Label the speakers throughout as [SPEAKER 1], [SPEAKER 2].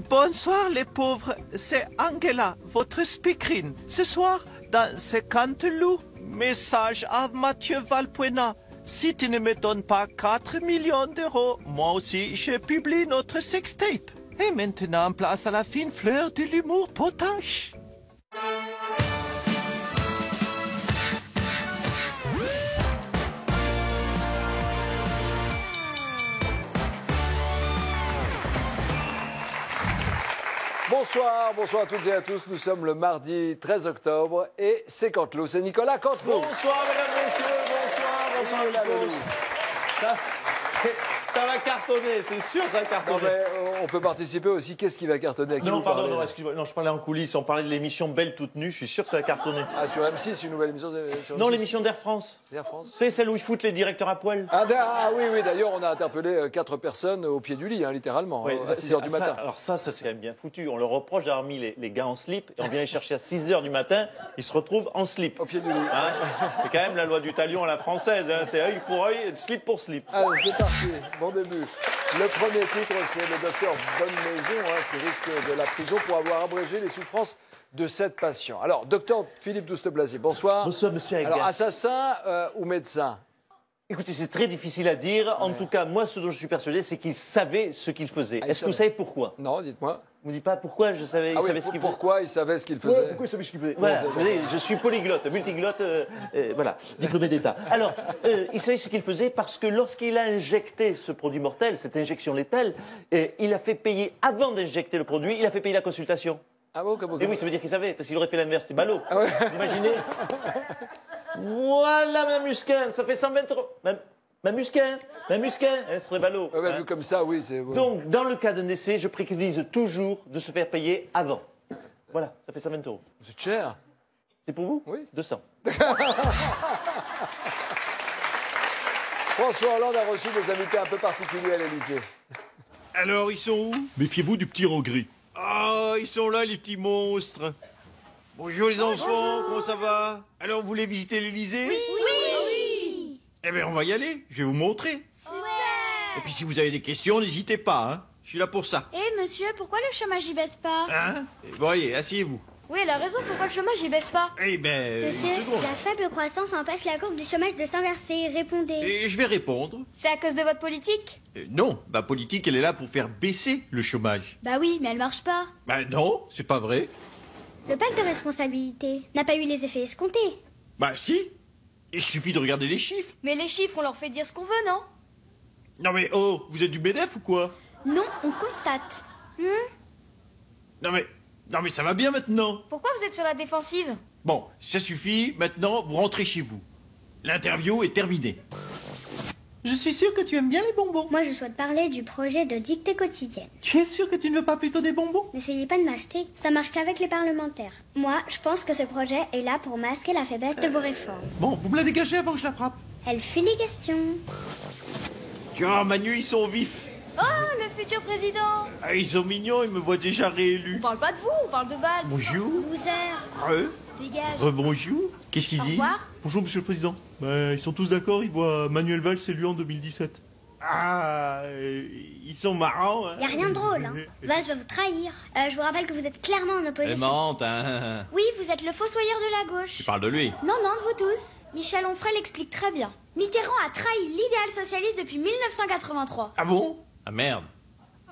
[SPEAKER 1] Bonsoir les pauvres, c'est Angela, votre speakerine. Ce soir, dans 50 loups, message à Mathieu Valbuena. Si tu ne me donnes pas 4 millions d'euros, moi aussi je publie notre sextape. Et maintenant, place à la fine fleur de l'humour potache.
[SPEAKER 2] Bonsoir à toutes et à tous. Nous sommes le mardi 13 octobre et c'est Canteloup. C'est Nicolas Canteloup.
[SPEAKER 3] Bonsoir, mesdames, messieurs. Bonsoir, Nicolas. Ça va cartonner, c'est sûr, ça va cartonner.
[SPEAKER 2] Non, mais on peut participer aussi. Qu'est-ce qui va cartonner?
[SPEAKER 3] Non, pardon, non, excuse-moi. Non, je parlais en coulisses. On parlait de l'émission Belle toute nue. Je suis sûr que ça va cartonner.
[SPEAKER 2] Ah, sur M6, une nouvelle émission sur M6.
[SPEAKER 3] Non, l'émission d'Air France.
[SPEAKER 2] D'Air France.
[SPEAKER 3] C'est celle où ils foutent les directeurs à poil.
[SPEAKER 2] Ah oui. D'ailleurs, on a interpellé 4 personnes au pied du lit, littéralement,
[SPEAKER 3] Oui,
[SPEAKER 2] à 6 h du matin.
[SPEAKER 3] Alors ça, c'est quand même bien foutu. On leur reproche d'avoir mis les gars en slip et on vient les chercher à 6 h du matin. Ils se retrouvent en slip.
[SPEAKER 2] Au pied du lit.
[SPEAKER 3] Hein, c'est quand même la loi du talion à la française. Hein. C'est œil pour œil, slip pour slip.
[SPEAKER 2] Allez, c'est parti. Bon début. Le premier titre, c'est le docteur Bonnemaison, qui risque de la prison pour avoir abrégé les souffrances de 7 patients. Alors, docteur Philippe Douste-Blazy, bonsoir.
[SPEAKER 3] Bonsoir, monsieur Agas.
[SPEAKER 2] Alors, assassin ou médecin?
[SPEAKER 3] Écoutez, c'est très difficile à dire. En tout cas, moi, ce dont je suis persuadé, c'est qu'il savait ce qu'il faisait. Est-ce que vous savez pourquoi?
[SPEAKER 2] Non, dites-moi.
[SPEAKER 3] Vous ne dites pas pourquoi il savait ce qu'il faisait.
[SPEAKER 2] Pourquoi il savait ce qu'il faisait?
[SPEAKER 3] Ouais, pourquoi il savait ce qu'il faisait? Voilà, vous voyez, je suis polyglotte, multiglotte, voilà, diplômé d'État. Alors, il savait ce qu'il faisait parce que lorsqu'il a injecté ce produit mortel, cette injection létale, il a fait payer, avant d'injecter le produit, il a fait payer la consultation.
[SPEAKER 2] Ah bon, comment?
[SPEAKER 3] Et oui, ça veut dire qu'il savait, parce qu'il aurait fait l'inverse, c'était ballot.
[SPEAKER 2] Ah ouais.
[SPEAKER 3] Vous imaginez? Voilà, Mme Musquin, ça fait 120 euros. Mme Musquin, ce serait ballot.
[SPEAKER 2] Ouais, vu comme ça, oui, c'est...
[SPEAKER 3] Donc, dans le cas d'un décès, je préconise toujours de se faire payer avant. Voilà, ça fait 120 euros.
[SPEAKER 2] C'est cher.
[SPEAKER 3] C'est pour vous?
[SPEAKER 2] Oui.
[SPEAKER 3] 200.
[SPEAKER 2] François Hollande a reçu des invités un peu particuliers à l'Élysée.
[SPEAKER 1] Alors, ils sont où?
[SPEAKER 4] Méfiez-vous du petit regret.
[SPEAKER 1] Ah, ils sont là, les petits monstres. Bonjour les enfants, comment ça va? Alors, vous voulez visiter l'Élysée?
[SPEAKER 5] Oui.
[SPEAKER 1] Eh bien, on va y aller, je vais vous montrer.
[SPEAKER 5] Super.
[SPEAKER 1] Et puis, si vous avez des questions, n'hésitez pas, hein. Je suis là pour ça.
[SPEAKER 5] Eh monsieur, pourquoi le chômage y baisse pas?
[SPEAKER 1] Hein? Bon, allez, asseyez-vous.
[SPEAKER 5] Oui, elle a raison, pourquoi le chômage y baisse pas?
[SPEAKER 1] Eh ben,
[SPEAKER 6] Monsieur,
[SPEAKER 1] une seconde.
[SPEAKER 6] la faible croissance empêche la courbe du chômage de s'inverser. Répondez.
[SPEAKER 1] Et je vais répondre.
[SPEAKER 5] C'est à cause de votre politique?
[SPEAKER 1] Non, ma politique, elle est là pour faire baisser le chômage.
[SPEAKER 5] Bah oui, mais elle marche pas.
[SPEAKER 1] Bah non, c'est pas vrai.
[SPEAKER 6] Le pacte de responsabilité n'a pas eu les effets escomptés.
[SPEAKER 1] Bah si. Il suffit de regarder les chiffres.
[SPEAKER 5] Mais les chiffres, on leur fait dire ce qu'on veut, non?
[SPEAKER 1] Non mais oh, vous êtes du MEDEF ou quoi?
[SPEAKER 6] Non, on constate.
[SPEAKER 1] Non mais ça va bien maintenant.
[SPEAKER 5] Pourquoi vous êtes sur la défensive?
[SPEAKER 1] Bon, ça suffit, maintenant vous rentrez chez vous. L'interview est terminée. Je suis sûr que tu aimes bien les bonbons.
[SPEAKER 6] Moi, je souhaite parler du projet de dictée quotidienne.
[SPEAKER 1] Tu es sûr que tu ne veux pas plutôt des bonbons?
[SPEAKER 6] N'essayez pas de m'acheter, ça marche qu'avec les parlementaires. Moi, je pense que ce projet est là pour masquer la faiblesse de vos réformes.
[SPEAKER 1] Bon, vous me la dégagez avant que je la frappe.
[SPEAKER 6] Elle fuit les questions.
[SPEAKER 1] Tiens, Manu, ils sont vifs.
[SPEAKER 5] Oh, le futur président!
[SPEAKER 1] Ah, ils sont mignons, ils me voient déjà réélu.
[SPEAKER 5] On parle pas de vous, on parle de Valls.
[SPEAKER 1] Bonjour.
[SPEAKER 6] Loser.
[SPEAKER 5] Dégage.
[SPEAKER 1] Rebonjour. Qu'est-ce qu'ils
[SPEAKER 5] Au
[SPEAKER 1] disent?
[SPEAKER 5] revoir.
[SPEAKER 4] Bonjour, monsieur le président. Ils sont tous d'accord, ils voient Manuel Valls élu en 2017.
[SPEAKER 1] Ah, ils sont marrants, hein.
[SPEAKER 6] Y a rien de drôle, hein. Valls va vous trahir. Je vous rappelle que vous êtes clairement en
[SPEAKER 1] Elle
[SPEAKER 6] opposition.
[SPEAKER 1] mente, hein.
[SPEAKER 6] Oui, vous êtes le fossoyeur de la gauche.
[SPEAKER 1] Tu parles de lui.
[SPEAKER 6] Non, de vous tous. Michel Onfray l'explique très bien. Mitterrand a trahi l'idéal socialiste depuis 1983.
[SPEAKER 1] Ah bon? Ah merde.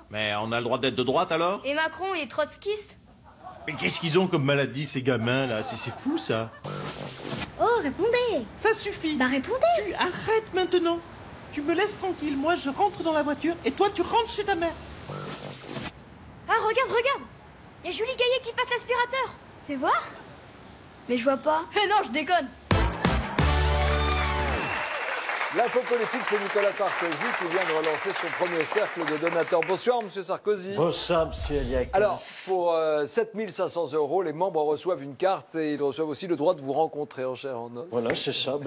[SPEAKER 1] Mais on a le droit d'être de droite alors?
[SPEAKER 5] Et Macron, il est trotskiste.
[SPEAKER 1] Mais qu'est-ce qu'ils ont comme maladie ces gamins là? C'est fou ça.
[SPEAKER 6] Oh, répondez.
[SPEAKER 1] Ça suffit.
[SPEAKER 6] Bah répondez.
[SPEAKER 1] Tu arrêtes maintenant. Tu me laisses tranquille. Moi je rentre dans la voiture et toi tu rentres chez ta mère.
[SPEAKER 5] Ah, regarde! Y a Julie Gaillet qui passe l'aspirateur. Fais voir. Mais je vois pas. Mais non, je déconne.
[SPEAKER 2] L'info politique, c'est Nicolas Sarkozy qui vient de relancer son premier cercle de donateurs. Bonsoir, monsieur Sarkozy.
[SPEAKER 3] Bonsoir, monsieur Eliac.
[SPEAKER 2] Alors, pour 7 500 €, les membres reçoivent une carte et ils reçoivent aussi le droit de vous rencontrer en chair en os.
[SPEAKER 7] Voilà, c'est ça.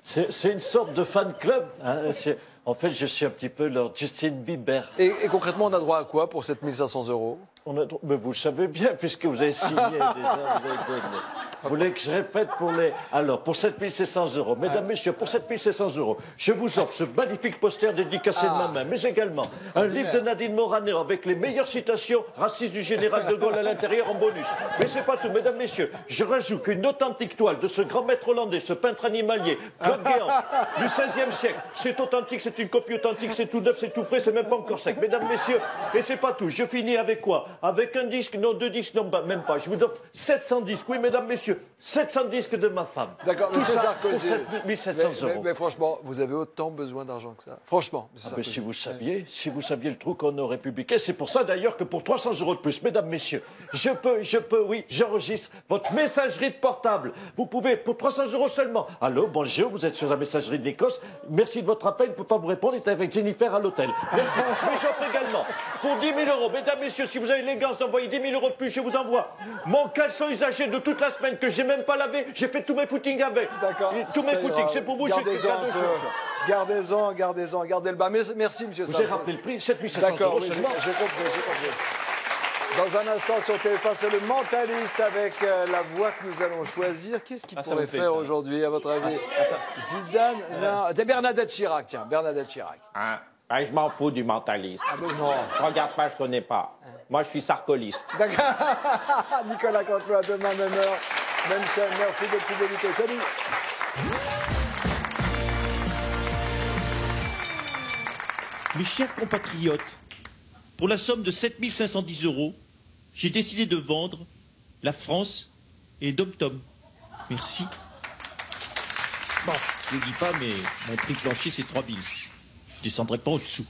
[SPEAKER 7] C'est une sorte de fan club. Hein. En fait, je suis un petit peu leur Justin Bieber.
[SPEAKER 2] Et concrètement, on a droit à quoi pour 7 500 €?
[SPEAKER 7] Mais vous le savez bien, puisque vous avez signé déjà, vous avez donné. Vous voulez que je répète pour les... Alors, pour 7 700 €, mesdames, messieurs, pour 7 700 €, je vous offre ce magnifique poster dédicacé de ma main, mais également un livre de Nadine Morano avec les meilleures citations racistes du général de Gaulle à l'intérieur en bonus. Mais c'est pas tout, mesdames, messieurs, je rajoute qu'une authentique toile de ce grand maître hollandais, ce peintre animalier, Claude Guéant, du XVIe siècle. C'est authentique, c'est une copie authentique, c'est tout neuf, c'est tout frais, c'est même pas encore sec. Mesdames, messieurs, et c'est pas tout, je finis avec quoi? Avec un disque, non, 2 disques, non, même pas. Je vous offre 700 disques, oui, mesdames, messieurs, 700 disques de ma femme.
[SPEAKER 2] D'accord, M. Sarkozy.
[SPEAKER 7] Pour 7 700 €.
[SPEAKER 2] Mais franchement, vous avez autant besoin d'argent que ça. Franchement, M. Sarkozy.
[SPEAKER 7] Mais si vous saviez le trou qu'on aurait publié, c'est pour ça d'ailleurs que pour 300 € de plus, mesdames, messieurs, je peux, oui, j'enregistre votre messagerie de portable. Vous pouvez, pour 300 € seulement. Allô, bonjour, vous êtes sur la messagerie de Nikos. Merci de votre appel, je ne peux pas vous répondre, j'étais avec Jennifer à l'hôtel. Merci. Mais j'offre également, pour 10 000 €, mesdames, messieurs, si vous avez l'élégance d'envoyer 10 000 € de plus, je vous envoie mon caleçon usagé de toute la semaine que j'ai même pas lavé, j'ai fait tous mes footings avec.
[SPEAKER 2] D'accord.
[SPEAKER 7] Tous mes footings, c'est pour vous, j'ai fait
[SPEAKER 2] Gardez-en un peu. Gardez-en, gardez le bas. Merci, M. Sarkozy.
[SPEAKER 7] Vous avez rappelé le prix, 7 700
[SPEAKER 2] D'accord,
[SPEAKER 7] €
[SPEAKER 2] oui,
[SPEAKER 7] seulement.
[SPEAKER 2] j'ai compris. Dans un instant sur TF1, c'est le mentaliste avec la voix que nous allons choisir. Qu'est-ce qu'il pourrait faire aujourd'hui, à votre avis? Zidane? Non, c'est Bernadette Chirac, tiens, Bernadette Chirac.
[SPEAKER 8] Je m'en fous du mentaliste.
[SPEAKER 2] Ah ben non.
[SPEAKER 8] Je regarde pas, je connais pas. Moi, je suis sarkoliste.
[SPEAKER 2] D'accord. Nicolas Canteloup, à demain, même heure, même chaîne. Merci de fidélité. Salut.
[SPEAKER 9] Mes chers compatriotes, pour la somme de 7 510 €, j'ai décidé de vendre la France et les dom-toms. Merci. Bon, je ne dis pas, mais mon prix plancher, c'est 3 000. Je ne descendrai pas au-dessous.